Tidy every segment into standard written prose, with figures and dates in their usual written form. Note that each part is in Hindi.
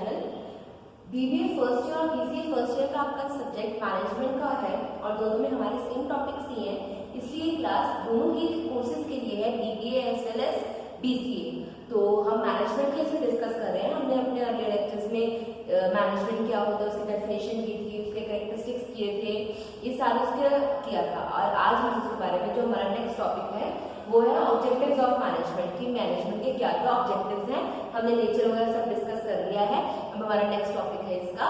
चैनल। बीबीए फर्स्ट ईयर और बीसीए फर्स्ट ईयर का आपका सब्जेक्ट मैनेजमेंट का है और दोनों में हमारे सेम टॉपिक्स ही हैं, इसलिए ये क्लास दोनों ही कोर्सेज के लिए है, BBA as well as BCA. तो हम मैनेजमेंट के इसमें डिस्कस कर रहे हैं। हमने अपने अर्ली लेक्चर्स में मैनेजमेंट क्या होता है उसकी डेफिनेशन की थी, उसके कैरेक्टरिस्टिक्स किए थे, ये सारा उसके किया था। और आज हम इसके बारे में जो हमारा नेक्स्ट टॉपिक है वो है ऑब्जेक्टिव्स ऑफ मैनेजमेंट की मैनेजमेंट के क्या क्या ऑब्जेक्टिव्स हैं। हमने नेचर वगैरह सब डिस्कस कर लिया है। अब हमारा नेक्स्ट टॉपिक है इसका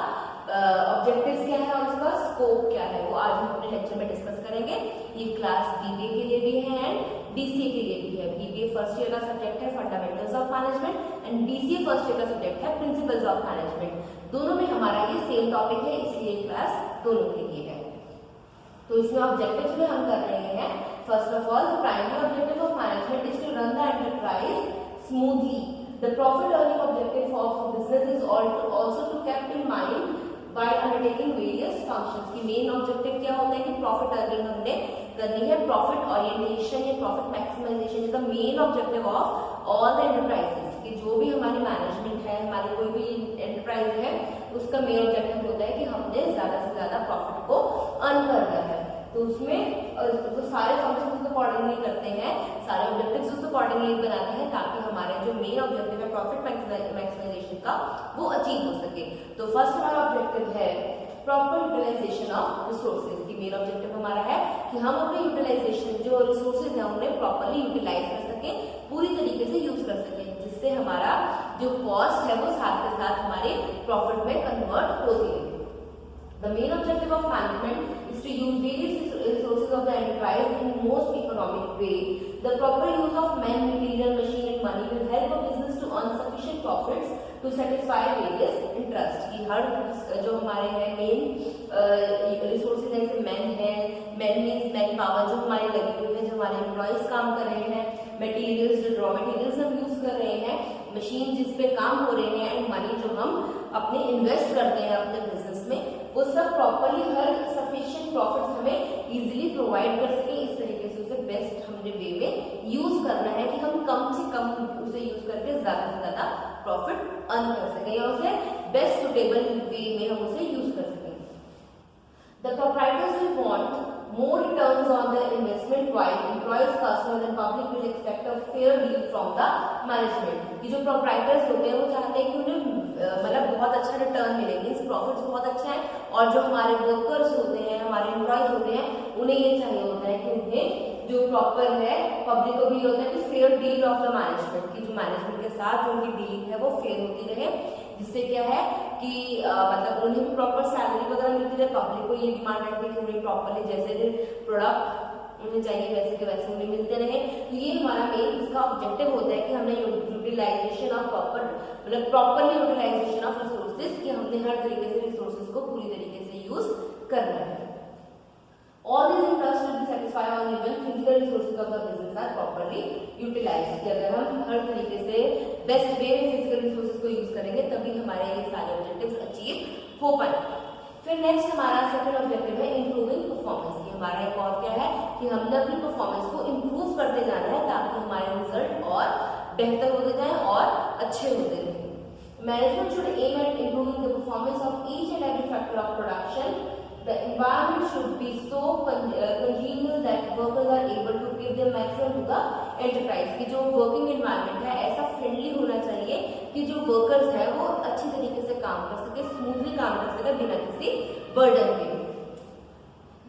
ऑब्जेक्टिव्स क्या है और उसका स्कोप क्या है, वो आज हम अपने लेक्चर में डिस्कस करेंगे। ये क्लास बीबीए के लिए भी है एंड बीसीए के लिए भी है। बीबीए फर्स्ट ईयर का सब्जेक्ट है fundamentals of management and BCA first year का सब्जेक्ट है प्रिंसिपल्स ऑफ मैनेजमेंट। दोनों में हमारा ये सेम टॉपिक है, इसलिए क्लास दोनों के लिए है। तो इसमें ऑब्जेक्टिव्स में हम कर रहे हैं, first of all the primary objective of management is to run the enterprise smoothly. The profit earning objective of business is also to kept in mind by undertaking various functions. की मेन ऑब्जेक्टिव क्या होता है कि प्रॉफिट अर्निंग हमने करनी है, प्रॉफिट ओरिएंटेशन या profit maximisation is the main objective of all the enterprises. कि जो भी हमारी मैनेजमेंट है, हमारी कोई भी एंटरप्राइज है, उसका मेन ऑब्जेक्टिव होता है कि हमने ज्यादा से ज्यादा प्रॉफिट को अर्न करना है। तो उसमें तो सारे फंक्शंस उसको अकॉर्डिंगली करते हैं, सारे ऑब्जेक्टिव्स उसको अकॉर्डिंगली बनाते हैं ताकि हमारे जो मेन ऑब्जेक्टिव है प्रॉफिट मैक्सिमाइजेशन का वो अचीव हो सके। तो फर्स्ट हमारा ऑब्जेक्टिव है प्रॉपर यूटिलाइजेशन ऑफ रिसोर्सेज। की मेन ऑब्जेक्टिव हमारा है कि हम अपने यूटिलाइजेशन जो रिसोर्सेज है उन्हें प्रॉपरली यूटिलाइज कर सके, पूरी तरीके से यूज कर सके, जिससे हमारा जो कॉस्ट है वो साथ के साथ हमारे प्रॉफिट में कन्वर्ट होती है। The main objective of management is to use various resources of the enterprise in most economic way. The proper use of man, material, machine and money will help a business to earn sufficient profits to satisfy various interests. कि हर जो हमारे हैं मेन रिसोर्सेज जैसे मैन है, मैन मीन्स मैन पावर जो हमारे लगी हुई है, जो हमारे एम्प्लॉयज काम कर रहे हैं, मटेरियल्स जो रॉ मटेरियल्स हम यूज कर रहे हैं, मशीन जिस पे काम हो रहे हैं एंड मनी जो हम अपने इन्वेस्ट करते हैं अपने बिजनेस में, वो सब प्रॉपरली हर सफिशिएंट प्रॉफिट्स हमें इजीली प्रोवाइड कर सके। इस तरीके से उसे बेस्ट हमने वे में यूज करना है कि हम कम से कम उसे यूज करके ज्यादा से ज्यादा प्रॉफिट अर्न कर सके या उसे बेस्ट सुटेबल वे में हम उसे यूज कर सकें। The proprietors will want more returns on their investment while employees, customers and public will expect a fair deal from the management. ये जो proprietors होते हैं वो चाहते हैं कि उन्हें मतलब बहुत अच्छा रिटर्न मिले, मीन्स प्रॉफिट्स बहुत अच्छा है, और जो हमारे वर्कर्स होते हैं, हमारे एम्प्लॉयज होते हैं, उन्हें ये चाहिए होता है कि उन्हें जो प्रॉपर है पब्लिक को भी होता है कि fair deal of the management, की जो मैनेजमेंट के साथ जो उनकी डीलिंग है वो फेयर होती रहे, जिससे क्या है कि मतलब उन्हें भी प्रॉपर सैलरी वगैरह मिलती रहे। पब्लिक को ये डिमांड रहती है कि उन्हें प्रॉपरली जैसे प्रोडक्ट उन्हें चाहिए वैसे के वैसे उन्हें मिलते रहे। तो ये हमारा मेन इसका ऑब्जेक्टिव होता है कि हमने यूटिलाइजेशन ऑफ प्रॉपर मतलब प्रॉपरली यूटिलाइजेशन ऑफ रिसोर्सेज, कि हमने हर तरीके से रिसोर्सेज को पूरी तरीके से यूज करना है। All these interests will be satisfied only when physical resources of the business are properly utilized. कि अगर हम हर तरीके से बेस्ट वे में फिजिकल रिसोर्सेज को यूज करेंगे तभी हमारे ये सारे ऑब्जेक्टिव्स अचीव हो पाए। फिर नेक्स्ट हमारा सेकंड ऑब्जेक्टिव है इंप्रूविंग परफॉर्मेंस। की हमारा एक और क्या है कि हमने अपनी परफॉर्मेंस को इम्प्रूव करते जाना है ताकि हमारे रिजल्ट और बेहतर होते जाए और अच्छे होते रहे। Management should aim at improving the performance of each and every factor of production. The environment should be so congenial that workers are able to give their maximum to the enterprise. कि जो वर्किंग एनवायरनमेंट है ऐसा फ्रेंडली होना चाहिए कि जो वर्कर्स है वो अच्छी तरीके से काम कर सके, स्मूथली काम कर सके बिना किसी बर्डन के।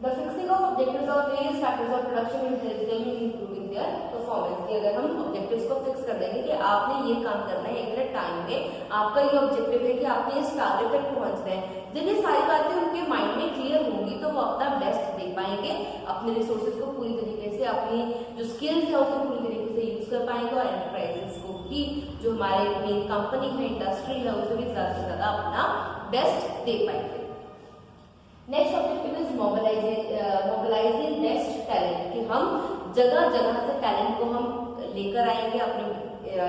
The fixing of objectives of various factors of production will help them in improving their performance. कि अगर हम ऑब्जेक्टिव्स को फिक्स कर देंगे कि आपने ये काम करना है एक टाइम में, आपका ये ऑब्जेक्टिव है कि आपने इस टारगेट तक पहुंचना है, जब ये सारी बातें उनके माइंड में क्लियर होंगी तो वो अपना बेस्ट दे पाएंगे, अपने रिसोर्सेज को पूरी तरीके से, अपनी जो स्किल्स है उसको पूरी तरीके से यूज कर पाएंगे और एंटरप्राइजेस को भी जो हमारे मेन कंपनी है, इंडस्ट्री है, उसे भी ज्यादा से ज्यादा अपना बेस्ट दे पाएंगे। Next objective is mobilising best talent. कि हम जगह जगह से टैलेंट को हम लेकर आएंगे अपने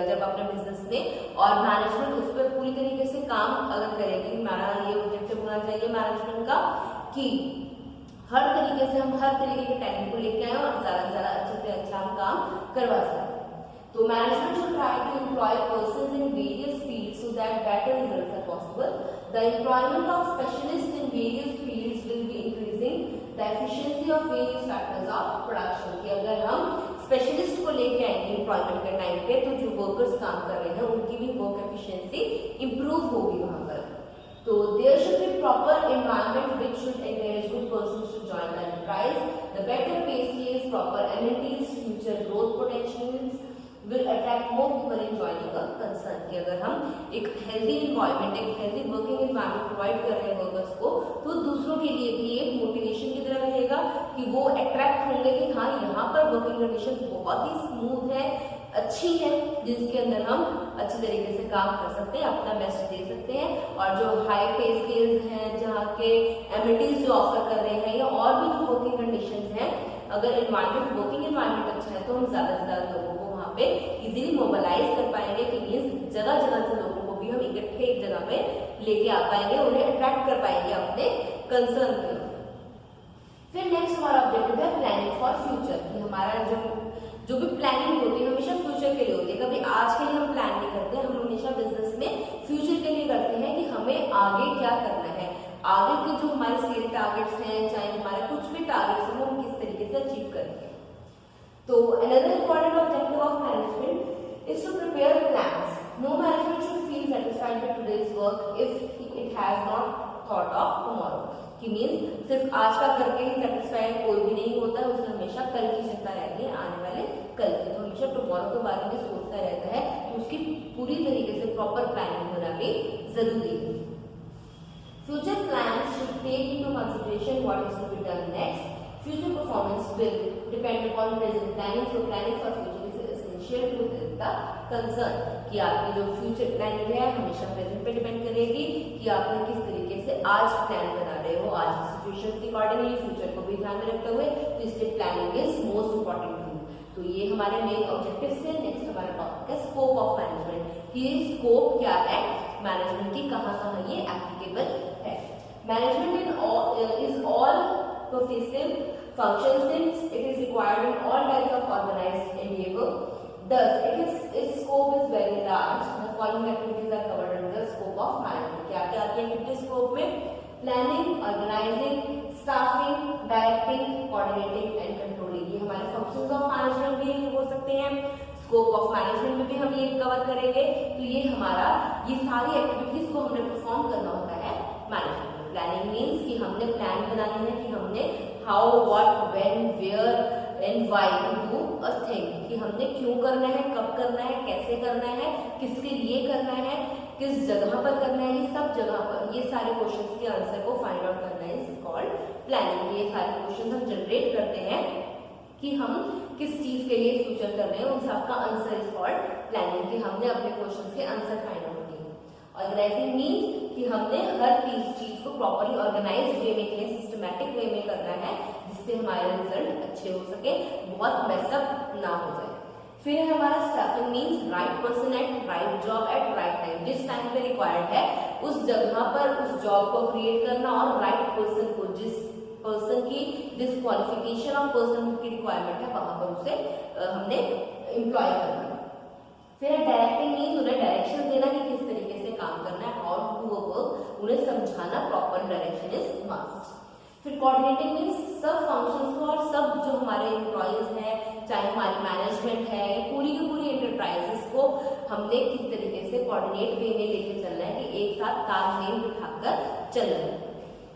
जब अपने बिजनेस में, और मैनेजमेंट उस पर पूरी तरीके से काम अगर करेगी। हमारा ये ऑब्जेक्टिव होना चाहिए मैनेजमेंट का कि हर तरीके से हम हर तरीके के टैलेंट को लेकर आए और ज्यादा से ज्यादा अच्छे से अच्छा हम काम करवा सकें। तो management should try to employ persons in various fields so that better results are possible. possible. The employment of specialists in various fields will be increasing the efficiency of various factors of production. कि अगर हम स्पेशलिस्ट को लेके आएंगे एम्प्लॉयमेंट के टाइम पे तो जो वर्कर्स काम कर रहे हैं उनकी भी वर्क एफिशिएंसी इंप्रूव होगी वहां पर. तो there should be proper environment which should encourage good persons to join the enterprise. The better pay scales, proper amenities, future growth potentials will attract more people in joining a concern. कि अगर हम एक healthy environment, एक healthy working environment provide कर रहे हैं workers को, तो दूसरों के लिए भी एक motivation की तरह रहेगा कि वो attract होंगे कि हाँ यहाँ पर working conditions बहुत ही smooth है, अच्छी है, जिसके अंदर हम अच्छी तरीके से काम कर सकते हैं, अपना बेस्ट दे सकते हैं. और जो हाई पे स्केल्स हैं, जहाँ के एमिनिटीज जो ऑफर कर रहे हैं या और भी जो वर्किंग कंडीशंस हैं, अगर एनवायरनमेंट वर्किंग एनवायरनमेंट अच्छा है तो हम ज्यादा से ज्यादा लोगों को वहाँ पे इजीली मोबिलाइज कर पाएंगे कि मीन्स जगह जगह से लोगों को भी हम इकट्ठे एक जगह पे लेके आ पाएंगे, उन्हें अट्रैक्ट कर पाएंगे अपने कंसर्न के. फिर नेक्स्ट हमारा ऑब्जेक्टिव है प्लानिंग फॉर फ्यूचर. कि हमारा जो भी प्लानिंग होती है हमेशा फ्यूचर के लिए होती है. कभी आज के लिए हम प्लान नहीं करते, हम हमेशा बिजनेस में फ्यूचर के लिए करते हैं कि हमें आगे क्या करना है, आगे के जो हमारे सेल टारगेट्स हैं, चाहे हमारे कुछ भी टारगेट्स हैं, वो हम किस तरीके से अचीव करेंगे. तो another important objective of management is to prepare plans. No management should feel satisfied with today's work if it has not thought of tomorrow. कि मीन्स सिर्फ आज का करके ही सेटिस्फाइड कोई भी नहीं होता है, उसे हमेशा कल की चिंता रहती है, आने वाले कल की. तो हमेशा टुमारो के बारे में सोचता रहता है, तो उसकी पूरी तरीके से प्रॉपर प्लानिंग होना भी जरूरी है. Future plans should take into consideration what is to be done next. Future performance will depend upon present planning. So planning for future is essential to the concern. कि आपकी जो फ्यूचर प्लानिंग है हमेशा प्रेजेंट पे डिपेंड करेगी कि आपने किस तरीके से आज प्लान बना रहे हो, आज की सिचुएशन के अकॉर्डिंगली, फ्यूचर को भी ध्यान में रखते हुए. तो इसलिए planning is most important thing. तो ये हमारे मेन ऑब्जेक्टिव से. नेक्स्ट हमारा टॉपिक है स्कोप ऑफ मैनेजमेंट. कि स्कोप क्या है मैनेजमेंट की, कहाँ कहाँ ये एप्लीकेबल है. Management is all pervasive function since it is required in all types of organized endeavor. Thus, its scope is very large. The following activities are covered under the scope of management. क्या क्या आती है एक्टिविटी स्कोप में? Planning, organising, staffing, directing, coordinating and controlling. ये हमारे फंक्शंस ऑफ मैनेजमेंट भी हो सकते हैं. स्कोप ऑफ मैनेजमेंट में भी हम ये कवर करेंगे. तो ये हमारा ये सारी एक्टिविटीज को हमने परफॉर्म करना होता है मैनेजमेंट. प्लानिंग मीन्स कि हमने प्लान बनाने हैं कि हमने how, what, when, where and why to do a thing. कि हमने क्यों करना है, कब करना है, कैसे करना है, किसके लिए करना है, किस जगह पर करना है. ये सब जगह पर ये सारे क्वेश्चंस के आंसर को फाइंड आउट करना है इज कॉल्ड प्लानिंग. ये सारे क्वेश्चंस हम जनरेट करते हैं कि हम किस चीज के लिए फ्यूचर कर रहे हैं, उन सबका आंसर इज कॉल्ड प्लानिंग. कि हमने अपने क्वेश्चंस के आंसर फाइंड आउट किए. ऑर्गेनाइजिंग मीन्स कि हमने हर चीज को प्रॉपरली ऑर्गेनाइज्ड वे में किया, सिस्टमैटिक वे में करना है, जिससे हमारे रिजल्ट अच्छे हो सके, बहुत मैसअप ना हो जाए. फिर हमारा staffing means right person at right job eight right time. जिस टाइम पे रिक्वायर्ड है उस जगह पर उस जॉब को क्रिएट करना और राइट पर्सन को, जिस पर्सन की जिस क्वालिफिकेशन ऑफ पर्सन की रिक्वायरमेंट है वहां पर उसे हमने एम्प्लॉय करना. फिर डायरेक्टिंग मीन्स उन्हें डायरेक्शन देना कि किस तरीके से काम करना है, हाउ टू डू वर्क, उन्हें समझाना, प्रॉपर डायरेक्शन इज मस्ट. फिर कोऑर्डिनेटिंग मीन्स सब फंक्शंस को और सब जो हमारे एम्प्लॉयज हैं, चाहे हमारी मैनेजमेंट है, पूरी की पूरी एंटरप्राइजेस को हमने किस तरीके से कोऑर्डिनेट वे में लेके चलना है कि एक साथ तालमेल बिठाकर चलना है.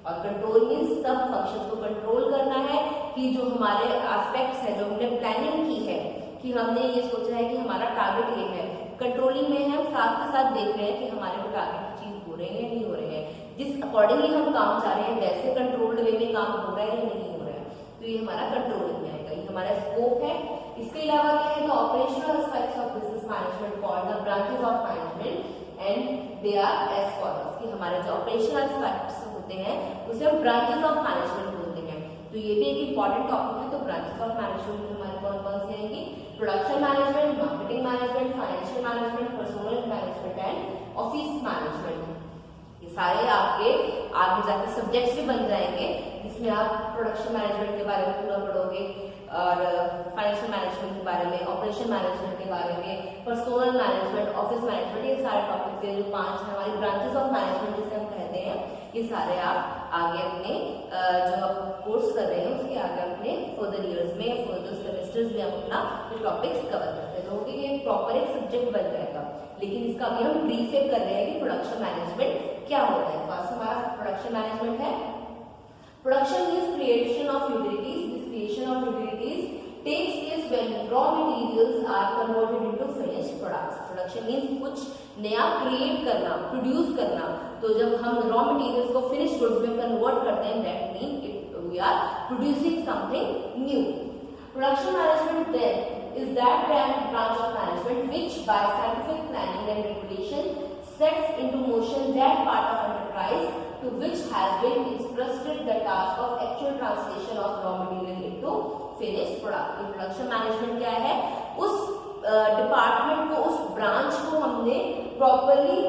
और कंट्रोल मीन्स सब फंक्शंस को कंट्रोल करना है कि जो हमारे एस्पेक्ट्स है, जो हमने प्लानिंग की है कि हमने ये सोचा है कि हमारा टारगेट ये है, कंट्रोलिंग में हम साथ के साथ देख रहे हैं कि हमारे को टारगेट अचीव हो रहे हैं या नहीं हो रहे हैं, जिस अकॉर्डिंगली हम काम चाह रहे हैं वैसे कंट्रोल्ड वे में काम हो रहा है या नहीं हो रहा है. तो ये हमारा कंट्रोलिंग में आएगा, ये हमारा स्कोप है. इसके अलावा क्या है, the operational aspects of business management called the branches of management and they are as follows. कि हमारे जो ऑपरेशनल एस्पेक्ट्स होते हैं उसे हम ब्रांचेस ऑफ मैनेजमेंट बोलते हैं. तो ये भी एक इंपॉर्टेंट टॉपिक है. तो ब्रांचेस ऑफ मैनेजमेंट में हमारे कौन कौन से आएंगे? Production management, marketing management, financial management, personal management and office management. ये सारे आपके आगे जाकर सब्जेक्ट्स भी बन जाएंगे, जिसमें आप प्रोडक्शन मैनेजमेंट के बारे में पूरा पढ़ोगे और फाइनेंशियल मैनेजमेंट के बारे में, ऑपरेशन मैनेजमेंट के बारे में, पर्सनल मैनेजमेंट, ऑफिस मैनेजमेंट. ये सारे टॉपिक जो 5 है हमारी ब्रांचेस ऑफ मैनेजमेंट ये सारे आप आगे अपने जो आप कोर्स कर रहे हैं उसके आगे अपने फर्दर ईयर्स में या फर्दर सेमेस्टर्स में आप अपना ये टॉपिक्स कवर करते हैं, तो ये प्रॉपर एक सब्जेक्ट बन जाएगा। लेकिन इसका अभी हम ब्रीफ कर रहे हैं कि प्रोडक्शन मैनेजमेंट क्या होता है। फर्स्ट हमारा प्रोडक्शन मैनेजमेंट है। Production means creation of utilities. This creation of utilities takes place when raw materials are converted into finished products. Production means कुछ नया क्रिएट करना, प्रोड्यूस करना। तो जब हम रॉ मटेरियल्स को फिनिश गुड्स में कन्वर्ट करते हैं, that mean we are producing something new. Production management then is that branch of management which by scientific planning and regulation sets into motion that part of enterprise to which has been entrusted the task of actual translation of raw material into finished product। Production management क्या है? उस डिपार्टमेंट को, उस ब्रांच को हमने प्रॉपरली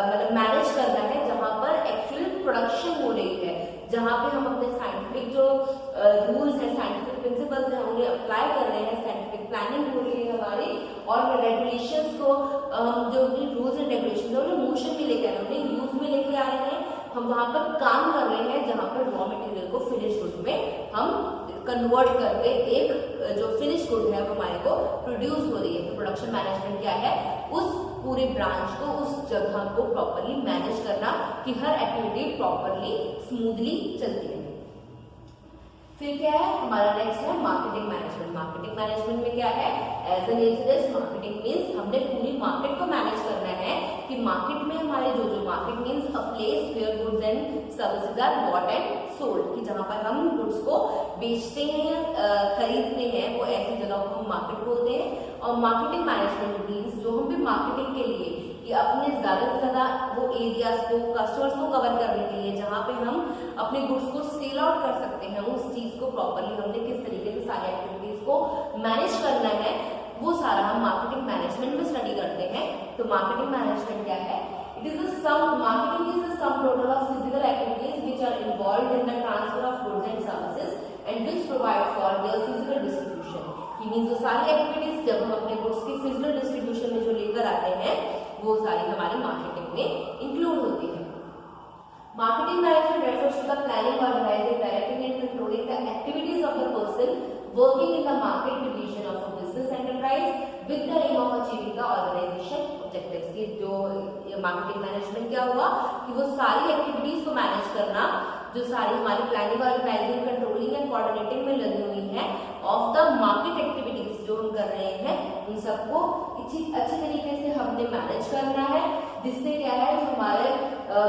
मतलब मैनेज करना है जहां पर एक्चुअल प्रोडक्शन हो रही है, जहां पे हम अपने साइंटिफिक जो रूल्स हैं, साइंटिफिक प्रिंसिपल्स हैं, उन्हें अप्लाई कर रहे हैं, साइंटिफिक प्लानिंग हो रही है हमारी, और रेगुलेशंस को हम जो भी रूल्स एंड रेगुलेशंस है उन्हें मोशन में लेकर आ रहे हैं, उन्हें यूज में लेके आ रहे हैं। हम वहां पर काम कर रहे हैं जहां पर रॉ मटेरियल को फिनिश गुड में हम कन्वर्ट करके एक जो फिनिश गुड है हमारे को प्रोड्यूस हो रही है। तो प्रोडक्शन मैनेजमेंट क्या है? उस पूरे ब्रांच को, उस जगह को प्रॉपरली मैनेज करना कि हर एक्टिविटी प्रॉपरली स्मूथली चलती है। फिर क्या है हमारा नेक्स्ट है मार्केटिंग मैनेजमेंट। मार्केटिंग मैनेजमेंट में क्या है? As an as marketing means हमने पूरी मार्केट को मैनेज करना है कि मार्केट में हमारे जो market means a place where goods and services are bought and sold, कि जहां पर हम गुड्स को बेचते हैं या खरीदते हैं, वो ऐसी जगह को हम मार्केट बोलते हैं। और मार्केटिंग मैनेजमेंट मीन्स जो हम भी मार्केटिंग के लिए कि अपने ज्यादा से ज्यादा वो एरियाज को, कस्टमर्स को कवर करने के लिए जहां पे हम अपने गुड्स को सेल आउट कर सकते हैं, उस चीज को प्रॉपरली हमने किस तरीके से सारी एक्टिविटीज को मैनेज करना है, वो सारा हम मार्केटिंग मैनेजमेंट में स्टडी करते हैं। तो मार्केटिंग मैनेजमेंट क्या है? It is the sum, marketing is the sum total of physical activities which are involved in the transfer of goods and services and which provide for their physical distribution. कि मींस वो सारी एक्टिविटीज जब हम अपने गुड्स की फिजिकल डिस्ट्रीब्यूशन में जो लेकर आते हैं वो सारी हमारी मार्केटिंग में इंक्लूड होती है। Marketing management refers to the planning, organizing, directing and controlling the activities of the person working in the market division of a business enterprise with the aim of achieving the organization objectives। ये जो मार्केटिंग मैनेजमेंट क्या हुआ कि वो सारी एक्टिविटीज को मैनेज करना जो सारी हमारी planning, organising, controlling and coordinating में लगी हुई है ऑफ द मार्केट एक्टिविटीज जो हम कर रहे हैं, उन सबको अच्छी तरीके से हमने मैनेज करना है, जिससे क्या है जो हमारे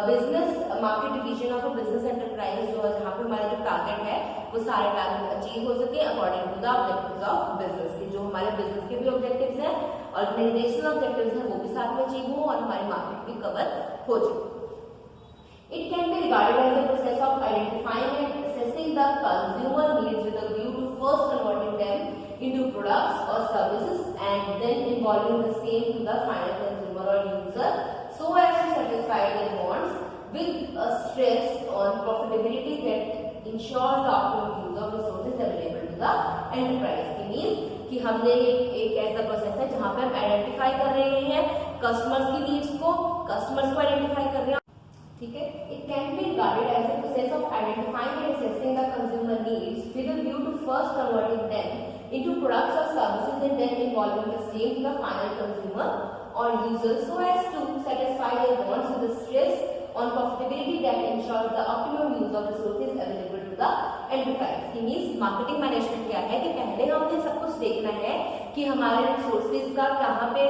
business market division of a business enterprise जो जहाँ पे हमारा जो टारगेट है वो सारे टारगेट अचीव हो सके according to the objectives of business. की जो हमारे बिजनेस के भी ऑब्जेक्टिव्स हैं, ऑर्गेनाइजेशनल ऑब्जेक्टिव्स हैं, वो भी साथ में अचीव हो और हमारी मार्केट भी कवर हो जाए। It can be regarded as a process of identifying and assessing the consumer needs with a view to first converting them into products or services and then involving the same to the final consumer or user so as to satisfy their wants with a stress on profitability that ensures the optimum use of resources available to the enterprise। It means कि हमने एक ऐसा प्रोसेस है जहाँ पे हम आइडेंटिफाई कर रहे हैं कस्टमर्स की नीड्स को, कस्टमर्स को आइडेंटिफाई कर रहे हैं, ठीक है। It can be regarded as a process of identifying and assessing the consumer needs with a view to first converting them into products और services and then involving the same to the final consumer और user so as to satisfy their wants with the stress on profitability that ensures the optimum use of resources available to the enterprise। कि मींस मार्केटिंग मैनेजमेंट क्या है कि पहले हमने सब कुछ देखना है कि हमारे रिसोर्सेज का कहाँ पे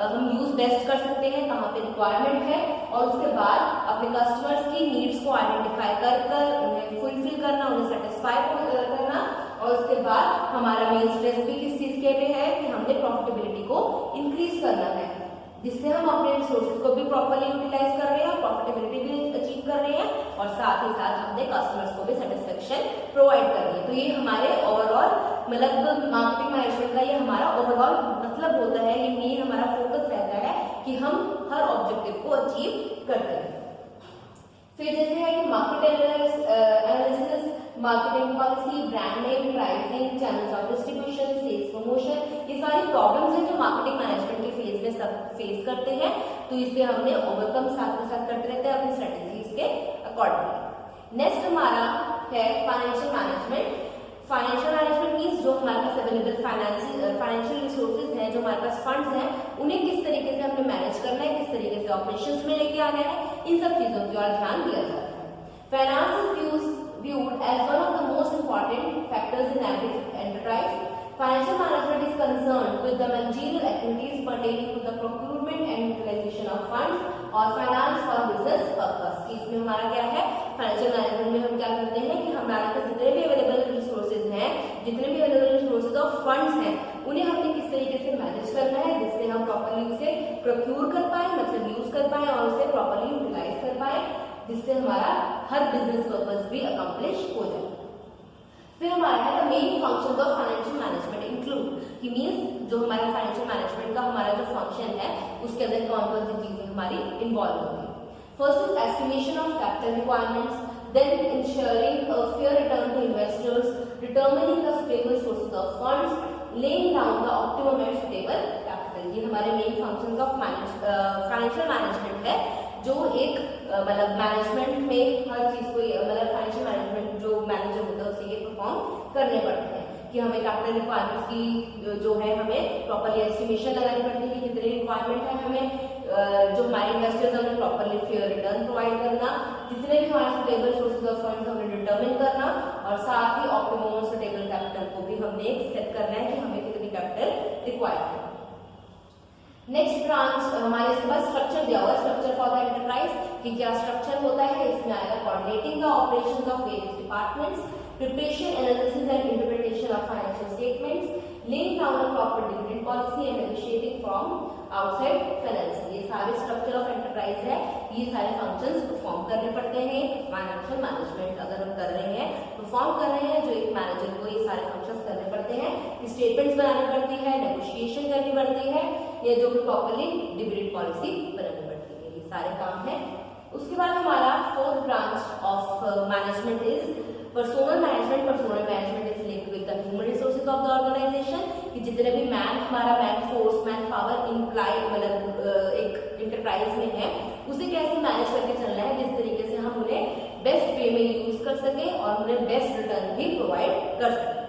हम यूज बेस्ट कर सकते हैं, कहाँ पे रिक्वायरमेंट है, और उसके बाद अपने कस्टमर्स की नीड्स को आइडेंटिफाई कर उन्हें फुलफिल करना, उन्हें सेटिस्फाई करना, और उसके बाद हमारा मेन स्ट्रेस भी किस चीज के पे है कि हमने प्रॉफिटेबिलिटी को इंक्रीज करना है, जिससे हम अपने रिसोर्सेज को भी प्रॉपर्ली यूटिलाइज कर रहे हैं, प्रॉफिटेबिलिटी भी अचीव कर रहे हैं, और साथ ही साथ हमने कस्टमर्स को भी सेटिस्फेक्शन प्रोवाइड कर रही है। तो ये हमारे ओवरऑल मतलब मार्केटिंग मैनेजमेंट का ये हमारा ओवरऑल मतलब होता है, ये मेन हमारा फोकस रहता है कि हम हर ऑब्जेक्टिव को अचीव करते हैं। फिर जैसे है कि market analysis marketing policy, brand name, pricing, channels of distribution, sales promotion, ये सारी प्रॉब्लम्स हैं जो मार्केटिंग मैनेजमेंट के फेज में सब फेस करते हैं, तो इसे हमने ओवरकम साथ के साथ करते रहते हैं अपनी स्ट्रेटेजीज के अकॉर्डिंगली। नेक्स्ट हमारा है financial management. Financial management means जो हमारे पास अवेलेबल फाइनेंशियल रिसोर्सेज हैं, जो हमारे पास फंड्स हैं, उन्हें किस तरीके से हमने मैनेज करना है, किस तरीके से ऑपरेशंस में लेके आना है, इन सब चीजों की ओर ध्यान दिया जाता है। Finance is viewed as one of the most important factors in every enterprise. Financial management is concerned with the managerial activities pertaining to the procurement and utilization of funds और finance for business purpose। इसमें हमारा क्या है, फाइनेंशियल मैनेजमेंट में हम क्या करते हैं कि हमारे पास जितने भी अवेलेबल रिसोर्सेज हैं, जितने भी अवेलेबल रिसोर्सेज ऑफ फंड्स हैं, उन्हें हमने किस तरीके से मैनेज करना है जिससे हम प्रॉपर्ली उसे प्रोक्यूर कर पाए, मतलब यूज कर पाए और उसे प्रॉपर्ली यूटिलाइज कर पाए, जिससे हमारा हर बिजनेस पर्पस भी अकम्प्लिश हो जाए। फिर हमारा है the main functions of financial management include, कि मींस जो हमारा फाइनेंशियल मैनेजमेंट का हमारा जो फंक्शन है उसके अंदर कौन कौन सी चीजें हमारी इन्वॉल्व होती है। First is estimation of capital requirements, then insuring a fair return to investors, determining the suitable sources of funds, laying down the optimum and suitable capital. ये हमारे main functions of financial management है, जो एक मतलब मैनेजमेंट में हर चीज को मतलब फाइनेंशियल मैनेजमेंट जो मैनेजर होता है उसे ये परफॉर्म करने पड़ते हैं कि हमें कैपिटल रिक्वायरमेंट्स की जो है हमें प्रॉपर्ली एस्टिमेशन लगानी पड़ती है कि कितनी रिक्वायरमेंट है हमें, जो हमारे इन्वेस्टर्स हमें प्रॉपर्ली फेयर रिटर्न प्रोवाइड करना, जितने भी हमारे सुटेबल सोर्सेज ऑफ फंड्स हमें डिटरमिन करना और साथ ही ऑप्टिमम और सुटेबल कैपिटल को भी हमने सेट करना है कि हमें कितनी कैपिटल रिक्वायर्ड है। नेक्स्ट ब्रांच हमारे इसके बाद स्ट्रक्चर दिया हुआ है, स्ट्रक्चर फॉर द एंटरप्राइज, कि क्या स्ट्रक्चर होता है, इसमें आएगा coordinating the operations of various departments, preparation, analysis and interpretation of financial statements, laying down a proper dividend policy and negotiating from outside finance. ये सारे स्ट्रक्चर ऑफ एंटरप्राइज है, ये सारे फंक्शंस परफॉर्म करने पड़ते हैं। फाइनेंशियल मैनेजमेंट अगर हम कर रहे हैं, परफॉर्म कर रहे हैं, जो एक मैनेजर को ये सारे फंक्शंस करने पड़ते हैं, स्टेटमेंट्स बनानी पड़ती है, नेगोशिएशन करनी पड़ती है, या जो प्रॉपर्ली डिविडेंड पॉलिसी बनानी पड़ती है, ये सारे काम है। उसके बाद हमारा fourth branch of management is personnel management. Personnel management is linked with the human resources of the organisation, कि जितने भी हमारा man force, man power employ मतलब एक इंटरप्राइज में है, उसे कैसे मैनेज करके चलना है जिस तरीके से हम उन्हें बेस्ट वे में यूज कर सके और उन्हें बेस्ट रिटर्न भी प्रोवाइड कर सके।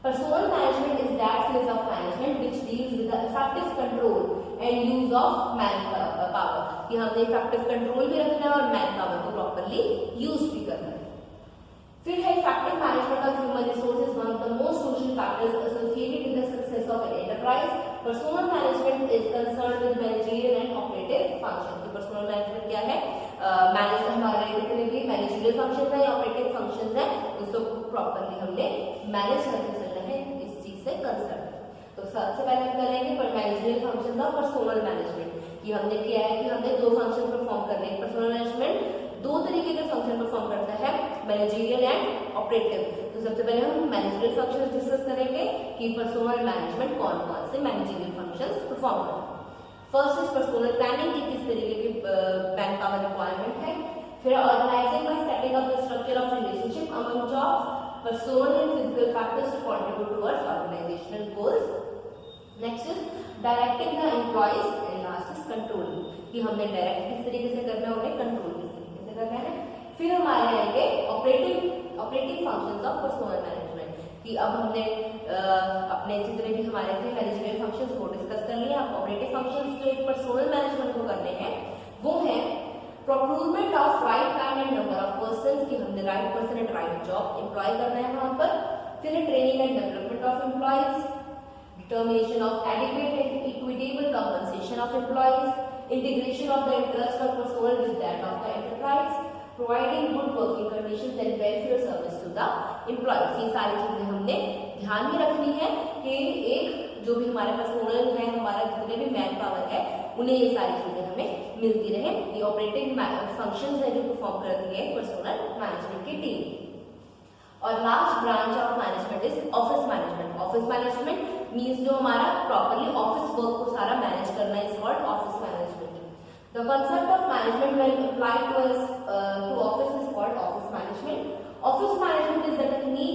Personal management is that phase of management which deals with the effective control and use of manpower, कि हमने effective control भी रखना है और manpower को properly use भी करना है। फिर है effective management of human resources, one of the most crucial factors associated with the success of an enterprise. Personal management is concerned with managerial and operative function। तो personal management क्या है, मैनेजमेंट हमारे जितने भी मैनेजरियल फंक्शंस हैं या ऑपरेटिव फंक्शंस हैं, उसको प्रॉपर्ली हमने मैनेज करके चलना है, इस चीज से कंसर्न। तो सबसे पहले हम करेंगे मैनेजरियल फंक्शंस और पर्सनल मैनेजमेंट, कि हमने किया है कि हमने दो फंक्शन परफॉर्म करने हैं। पर्सनल मैनेजमेंट दो तरीके के फंक्शन परफॉर्म करता है, मैनेजरियल एंड ऑपरेटिव। तो सबसे पहले हम मैनेजरियल फंक्शंस डिस्कस करेंगे कि पर्सनल मैनेजमेंट कौन कौन से मैनेजरियल फंक्शंस परफॉर्म करता है। फर्स्ट इज पर्सनल प्लानिंग, कि किस तरीके की मैन पावर रिक्वायरमेंट है। फिर organising by setting up the structure of relationship among jobs, personal and physical factors to contribute towards organisational goals. Next is directing the employees and last is controlling, कि हमने डायरेक्ट किस तरीके से करना है, उन्हें कंट्रोल किस तरीके से करना है। फिर हमारे आएंगे operating functions of personal management, कि अब हमने अपने जितने भी हमारे थे मैनेजरियल फंक्शंस को डिस्कस कर लिया। ऑपरेटिव फंक्शंस जो एक पर्सनल मैनेजमेंट को करने हैं वो है procurement of right kind and number of persons, कि हमने right person and right job employ करना है वहां पर। फिर training and development of employees, determination of adequate and equitable compensation of employees, integration of the interest of personal with that of the enterprise, providing good working conditions and welfare service to the employees. ये सारी चीजें हमने ध्यान में रखनी है कि एक जो भी हमारे पास ओनर है, हमारा जितने भी मैन पावर है, उन्हें ये सारी चीजें हमें मिलती रहे। ये ऑपरेटिंग फंक्शंस है जो परफॉर्म करती है पर्सनल मैनेजमेंट की टीम। और last branch of management is office management. Office management means जो हमारा प्रॉपर्ली ऑफिस वर्क को सारा मैनेज करना is called office management. The concept of management when applied to office is called office management. Office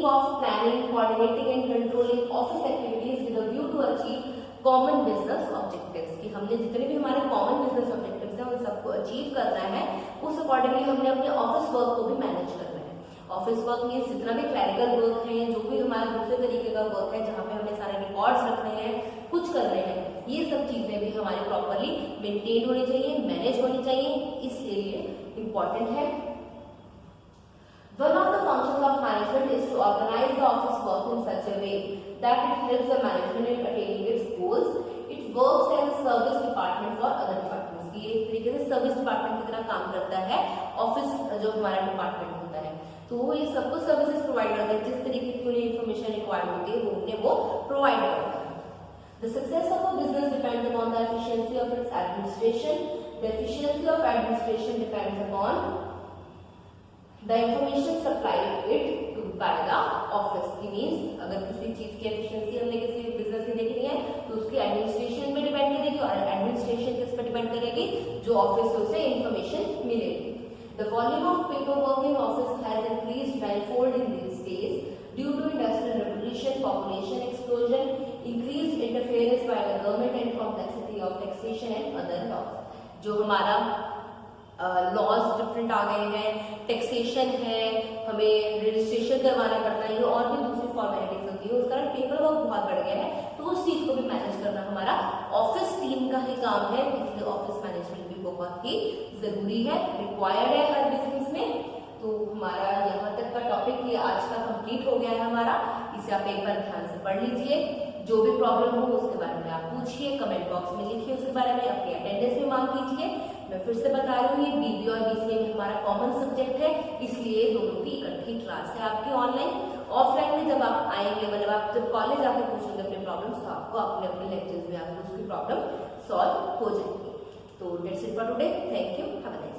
technique of planning, coordinating and controlling office activities with a view to achieve common business objectives, कि हमने जितने भी हमारे कॉमन बिजनेस ऑब्जेक्टिव्स हैं उन सबको अचीव करना है, उस अकॉर्डिंगली हमने अपने ऑफिस वर्क को भी मैनेज करना है। ऑफिस वर्क मीन्स जितना भी क्लरिकल वर्क है, जो भी हमारा दूसरे तरीके का वर्क है जहाँ पे हमें सारे रिकॉर्ड्स रखने हैं, कुछ करने हैं, ये सब चीजें भी हमारी प्रॉपरली मेंटेन होनी चाहिए, मैनेज होनी चाहिए, इसलिए ये इम्पोर्टेंट है। One of the functions of management is to organize the office work in such a way that it helps the management in attaining its goals. It works as a service department for other departments. ये एक तरीके से सर्विस डिपार्टमेंट की तरह काम करता है ऑफिस जो हमारा डिपार्टमेंट होता है, तो वो ये सबको सर्विसेज प्रोवाइड करता है, जिस तरीके की उन्हें इन्फॉर्मेशन रिक्वायर्ड होती है वो उन्हें वो प्रोवाइड करता है। The success of a business depends upon the efficiency of its administration. The efficiency of administration depends upon the information supplied it to by the office. It means अगर किसी चीज की efficiency हमने किसी बिजनेस की देखनी है तो उसकी एडमिनिस्ट्रेशन पे डिपेंड करेगी, और एडमिनिस्ट्रेशन किस पर डिपेंड करेगी, जो ऑफिस से उसे इंफॉर्मेशन मिलेगी। The volume of paperwork in office has increased manifold in these days due to industrial revolution, population explosion, increased interference by the government and complexity of taxation and other laws. जो हमारा लॉज डिफरेंट आ गए हैं, टैक्सेशन है, हमें रजिस्ट्रेशन करवाना पड़ता है, और भी दूसरी फॉर्मेलिटीज होती है, उस कारण पेपर वर्क बहुत बढ़ गया है, तो उस चीज को भी मैनेज करना हमारा ऑफिस टीम का ही काम है, इसलिए ऑफिस मैनेजमेंट भी बहुत ही जरूरी है, रिक्वायर्ड है हर बिजनेस में। तो हमारा यहाँ तक का टॉपिक ये आज का कंप्लीट हो गया है हमारा, इसे आप एक बार ध्यान से पढ़ लीजिए, जो भी प्रॉब्लम हो उसके बारे में आप पूछिए, कमेंट बॉक्स में लिखिए उसके बारे में, अपनी अटेंडेंस भी मांग कीजिए। मैं फिर से बता रही हूँ, ये बीबी और बीसीए में हमारा कॉमन सब्जेक्ट है, इसलिए दोनों की इकट्ठी क्लास है आपकी ऑनलाइन। ऑफलाइन में जब आप आएंगे, मतलब आप जब कॉलेज आकर पूछोगे अपने प्रॉब्लम्स, तो आपको अपने अपने लेक्चर्स में आपको उसकी प्रॉब्लम सॉल्व हो जाएगी। तो that's it for today, thank you, have a nice day.